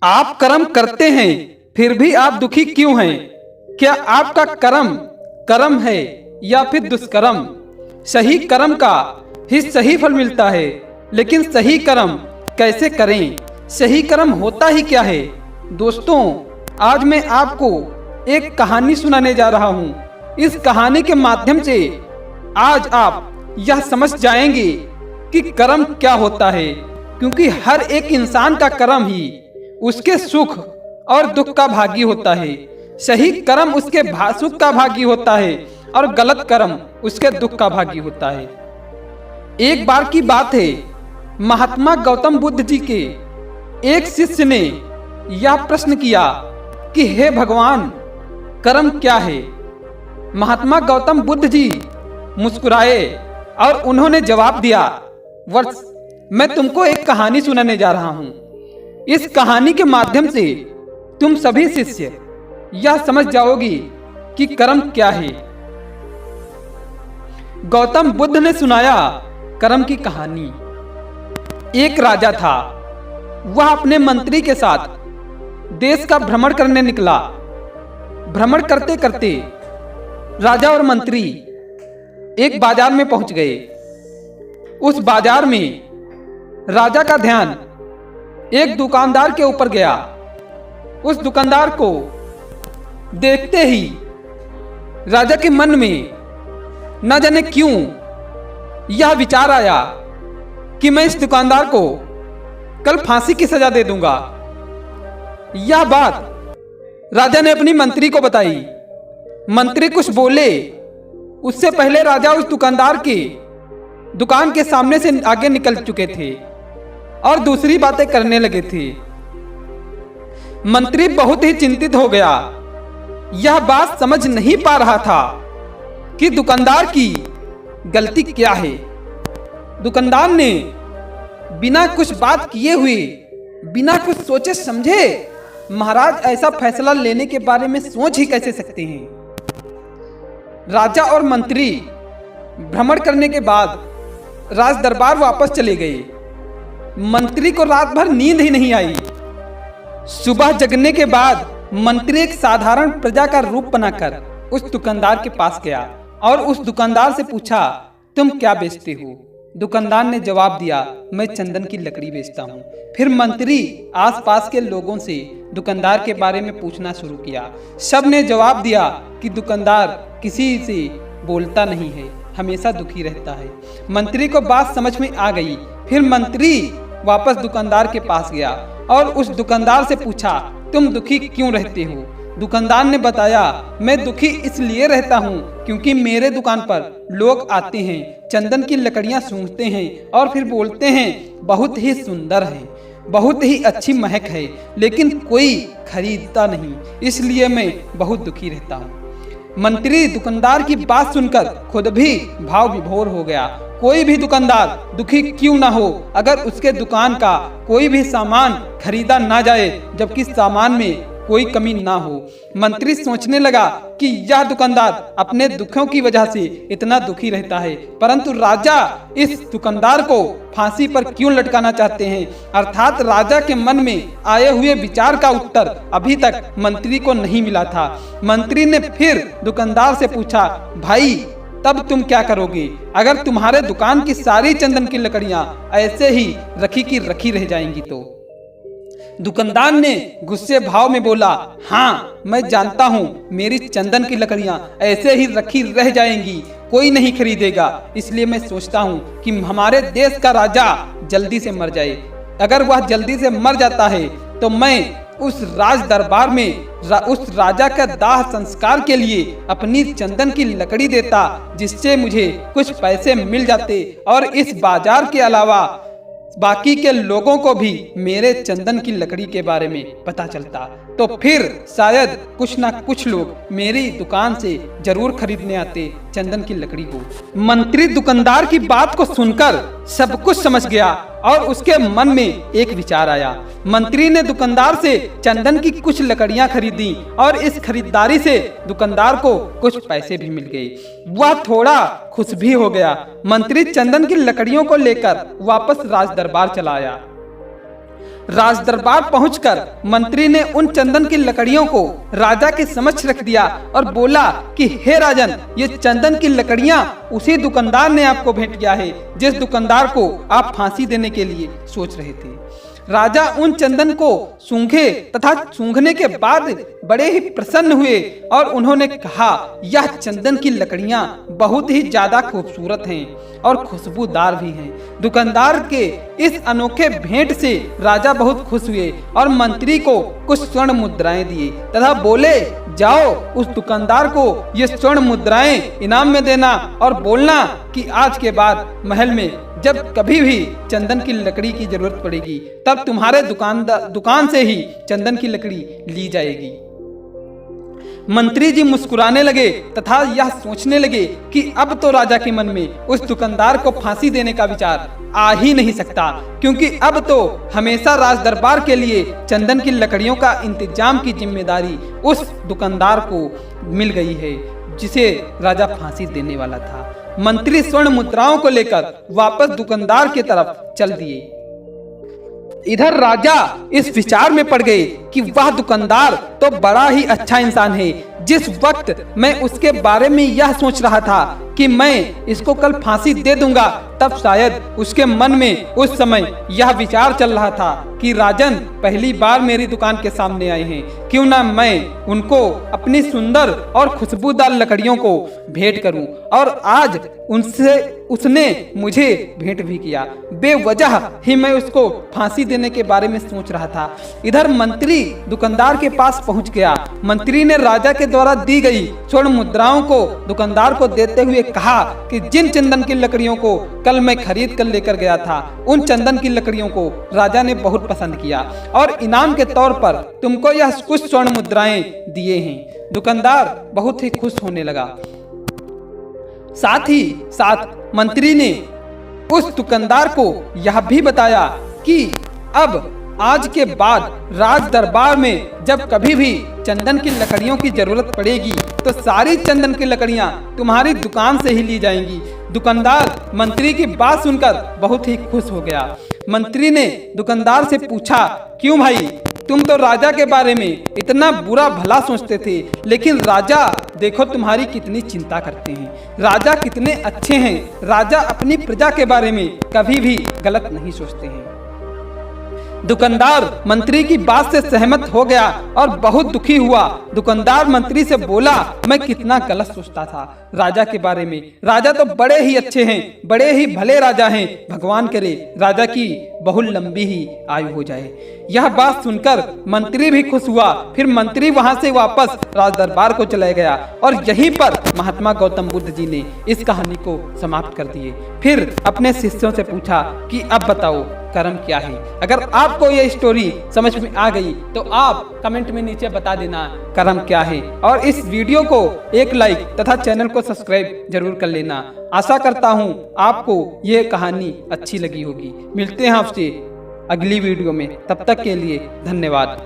आप कर्म करते हैं फिर भी आप दुखी क्यों हैं? क्या आपका कर्म कर्म है या फिर दुष्कर्म? सही कर्म का ही सही फल मिलता है, लेकिन सही कर्म कैसे करें? सही कर्म होता ही क्या है? दोस्तों, आज मैं आपको एक कहानी सुनाने जा रहा हूँ। इस कहानी के माध्यम से आज आप यह समझ जाएंगे कि कर्म क्या होता है, क्योंकि हर एक इंसान का कर्म ही उसके सुख और दुख का भागी होता है। सही कर्म उसके सुख का भागी होता है और गलत कर्म उसके दुख का भागी होता है। एक बार की बात है, महात्मा गौतम बुद्ध जी के एक शिष्य ने यह प्रश्न किया कि हे भगवान, कर्म क्या है? महात्मा गौतम बुद्ध जी मुस्कुराए और उन्होंने जवाब दिया, वत्स, मैं तुमको एक कहानी सुनाने जा रहा हूं। इस कहानी के माध्यम से तुम सभी शिष्य यह समझ जाओगी कि कर्म क्या है। गौतम बुद्ध ने सुनाया कर्म की कहानी। एक राजा था। वह अपने मंत्री के साथ देश का भ्रमण करने निकला। भ्रमण करते करते राजा और मंत्री एक बाजार में पहुंच गए। उस बाजार में राजा का ध्यान एक दुकानदार के ऊपर गया। उस दुकानदार को देखते ही राजा के मन में न जाने क्यों यह विचार आया कि मैं इस दुकानदार को कल फांसी की सजा दे दूंगा। यह बात राजा ने अपनी मंत्री को बताई। मंत्री कुछ बोले उससे पहले राजा उस दुकानदार के दुकान के सामने से आगे निकल चुके थे और दूसरी बातें करने लगे थे। मंत्री बहुत ही चिंतित हो गया। यह बात समझ नहीं पा रहा था कि दुकानदार की गलती क्या है। दुकानदार ने बिना कुछ बात किए हुए, बिना कुछ सोचे समझे, महाराज ऐसा फैसला लेने के बारे में सोच ही कैसे सकते हैं। राजा और मंत्री भ्रमण करने के बाद राज दरबार वापस चले गए। मंत्री को रात भर नींद ही नहीं आई। सुबह जगने के बाद मंत्री एक साधारण प्रजा का रूप बनाकर उस दुकानदार के पास गया और उस दुकानदार से पूछा, तुम क्या बेचते हो? दुकानदार ने जवाब दिया, मैं चंदन की लकड़ी बेचता हूँ। फिर मंत्री आसपास के लोगों से दुकानदार के बारे में पूछना शुरू किया। सब ने जवाब दिया कि दुकानदार किसी से बोलता नहीं है, हमेशा दुखी रहता है। मंत्री को बात समझ में आ गई। फिर मंत्री वापस दुकानदार के पास गया और उस दुकानदार से पूछा, तुम दुखी क्यों रहते हो? दुकानदार ने बताया, मैं दुखी इसलिए रहता हूँ क्योंकि मेरे दुकान पर लोग आते हैं, चंदन की लकड़ियाँ सूंघते हैं और फिर बोलते हैं बहुत ही सुंदर है, बहुत ही अच्छी महक है, लेकिन कोई खरीदता नहीं, इसलिए मैं बहुत दुखी रहता हूँ। मंत्री दुकानदार की बात सुनकर खुद भी भाव विभोर हो गया। कोई भी दुकानदार दुखी क्यों ना हो अगर उसके दुकान का कोई भी सामान खरीदा ना जाए, जबकि सामान में कोई कमी ना हो। मंत्री सोचने लगा कि यह दुकानदार अपने दुखों की वजह से इतना दुखी रहता है, परंतु राजा इस दुकानदार को फांसी पर क्यों लटकाना चाहते हैं? अर्थात राजा के मन में आए हुए विचार का उत्तर अभी तक मंत्री को नहीं मिला था। मंत्री ने फिर दुकानदार से पूछा, भाई तब तुम क्या करोगे अगर तुम्हारे दुकान की सारी चंदन की लकड़ियां ऐसे ही रखी की रखी रह जाएंगी तो? दुकानदार ने गुस्से भाव में बोला, हाँ मैं जानता हूँ मेरी चंदन की लकड़ियाँ ऐसे ही रखी रह जाएंगी, कोई नहीं खरीदेगा, इसलिए मैं सोचता हूँ कि हमारे देश का राजा जल्दी से मर जाए। अगर वह जल्दी से मर जाता है तो मैं उस राज दरबार में उस राजा का दाह संस्कार के लिए अपनी चंदन की लकड़ी देता, जिससे मुझे कुछ पैसे मिल जाते और इस बाजार के अलावा बाकी के लोगों को भी मेरे चंदन की लकड़ी के बारे में पता चलता, तो फिर शायद कुछ ना कुछ लोग मेरी दुकान से जरूर खरीदने आते चंदन की लकड़ी को। मंत्री दुकानदार की बात को सुनकर सब कुछ समझ गया और उसके मन में एक विचार आया। मंत्री ने दुकानदार से चंदन की कुछ लकड़ियां खरीदी और इस खरीदारी से दुकानदार को कुछ पैसे भी मिल गए। वह थोड़ा खुश भी हो गया। मंत्री चंदन की लकड़ियों को लेकर वापस राज दरबार चला आया। राज दरबार पहुंचकर मंत्री ने उन चंदन की लकड़ियों को राजा के समक्ष रख दिया और बोला कि हे राजन, ये चंदन की लकड़ियां उसी दुकानदार ने आपको भेंट किया है जिस दुकानदार को आप फांसी देने के लिए सोच रहे थे। राजा उन चंदन को सूंघे तथा सूंघने के बाद बड़े ही प्रसन्न हुए और उन्होंने कहा, यह चंदन की लकड़ियां बहुत ही ज्यादा खूबसूरत हैं और खुशबूदार भी हैं। दुकानदार के इस अनोखे भेंट से राजा बहुत खुश हुए और मंत्री को कुछ स्वर्ण मुद्राएं दिए तथा बोले, जाओ उस दुकानदार को ये स्वर्ण मुद्राएं इनाम में देना और बोलना कि आज के बाद महल में जब कभी भी चंदन की लकड़ी की जरूरत पड़ेगी तब तुम्हारे दुकान से ही चंदन की लकड़ी ली जाएगी। मंत्री जी मुस्कुराने लगे तथा यह सोचने लगे कि अब तो राजा के मन में उस दुकानदार को फांसी देने का विचार आ ही नहीं सकता, क्योंकि अब तो हमेशा राज दरबार के लिए चंदन की लकड़ियों का इंतजाम की जिम्मेदारी उस दुकानदार को मिल गई है जिसे राजा फांसी देने वाला था। मंत्री स्वर्ण मुद्राओं को लेकर वापस दुकानदार की तरफ चल दिए। इधर राजा इस विचार में पड़ गए कि वह दुकानदार तो बड़ा ही अच्छा इंसान है। जिस वक्त मैं उसके बारे में यह सोच रहा था कि मैं इसको कल फांसी दे दूंगा, तब शायद उसके मन में उस समय यह विचार चल रहा था कि राजन पहली बार मेरी दुकान के सामने आए हैं, क्यों ना मैं उनको अपनी सुंदर और खुशबूदार लकड़ियों को भेंट करूं। और आज उसने मुझे भेंट भी किया, बेवजह ही मैं उसको फांसी देने के बारे में सोच रहा था। इधर मंत्री दुकानदार के पास पहुंच गया। मंत्री ने राजा के द्वारा दी गई स्वर्ण मुद्राओं को दुकानदार को देते हुए कहा कि जिन चंदन की लकड़ियों को कल मैं खरीद कर लेकर गया था, उन चंदन की लकड़ियों को राजा ने बहुत पसंद किया और इनाम के तौर पर तुमको यह कुछ स्वर्ण मुद्राएं दिए हैं। दुकानदार बहुत ही खुश होने लगा। साथ ही साथ मंत्री ने उस दुकानदार को यह भी बताया कि अब आज के बाद राज दरबार में जब कभी भी चंदन की लकड़ियों की जरूरत पड़ेगी तो सारी चंदन की लकड़ियां तुम्हारी दुकान से ही ली जाएंगी। दुकानदार मंत्री की बात सुनकर बहुत ही खुश हो गया। मंत्री ने दुकानदार से पूछा, क्यों भाई, तुम तो राजा के बारे में इतना बुरा भला सोचते थे, लेकिन राजा देखो तुम्हारी कितनी चिंता करते हैं। राजा कितने अच्छे हैं। राजा अपनी प्रजा के बारे में कभी भी गलत नहीं सोचते हैं। दुकानदार मंत्री की बात से सहमत हो गया और बहुत दुखी हुआ। दुकानदार मंत्री से बोला, मैं कितना गलत सोचता था राजा के बारे में। राजा तो बड़े ही अच्छे हैं, बड़े ही भले राजा हैं। भगवान करे राजा की बहुत लंबी ही आयु हो जाए। यह बात सुनकर मंत्री भी खुश हुआ। फिर मंत्री वहां से वापस राज दरबार को चला गया और यहीं पर महात्मा गौतम बुद्ध जी ने इस कहानी को समाप्त कर दिए। फिर अपने शिष्यों से पूछा कि अब बताओ कर्म क्या है। अगर आपको ये स्टोरी समझ में आ गई तो आप कमेंट में नीचे बता देना कर्म क्या है, और इस वीडियो को एक लाइक तथा चैनल को सब्सक्राइब जरूर कर लेना। आशा करता हूँ आपको ये कहानी अच्छी लगी होगी। मिलते हैं आपसे अगली वीडियो में, तब तक के लिए धन्यवाद।